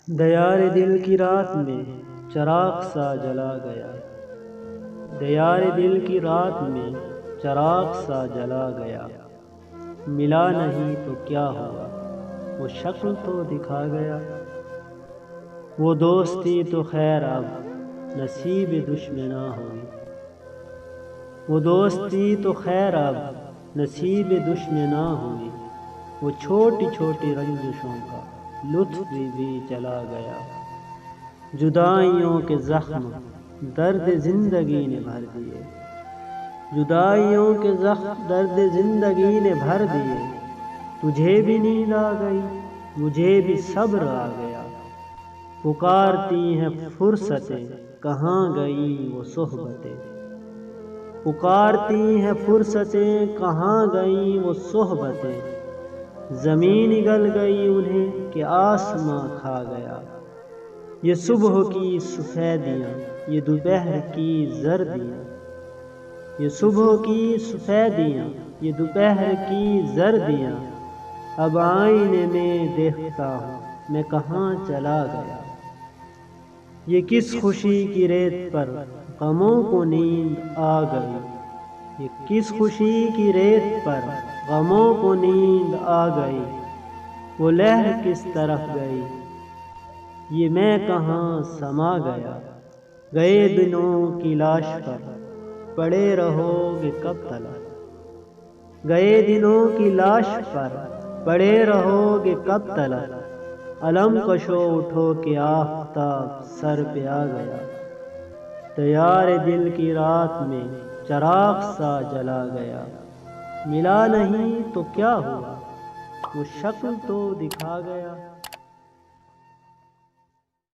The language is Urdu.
دیار دل کی رات میں چراغ سا جلا گیا، دیار دل کی رات میں چراغ سا جلا گیا، ملا نہیں تو کیا ہوا وہ شکل تو دکھا گیا، وہ دوستی تو خیر اب نصیب دشمناں ہوئی، وہ دوستی تو خیر اب نصیب دشمناں ہوئی، وہ چھوٹی چھوٹی رنجشوں کا لطف بھی چلا گیا، جدائیوں کے زخم درد زندگی نے بھر دیے، جدائیوں کے زخم درد زندگی نے بھر دیے، تجھے بھی نیند آ گئی مجھے بھی صبر آ گیا، پکارتی ہیں فرصتیں کہاں گئی وہ صحبتیں، پکارتی ہیں فرصتیں کہاں گئیں وہ صحبتیں، زمین نگل گئی انہیں کہ آسماں کھا گیا، یہ صبح کی سفیدیاں یہ دوپہر کی زردیاں، یہ صبح کی سفیدیاں یہ دوپہر کی زردیاں، اب آئینے میں دیکھتا ہوں میں کہاں چلا گیا، یہ کس خوشی کی ریت پر غموں کو نیند آ گئی، یہ کس خوشی کی ریت پر غموں کو نیند آ گئی، وہ لہر کس طرف گئی یہ میں کہاں سما گیا، گئے دنوں کی لاش پر پڑے رہو گے کب تلک، گئے دنوں کی لاش پر پڑے رہو گے کب تلک، علم کشو اٹھو کہ آفتاب سر پہ آ گیا، دیار دل کی رات میں چراغ سا جلا گیا، ملا نہیں تو کیا ہوا وہ شکل تو دکھا گیا۔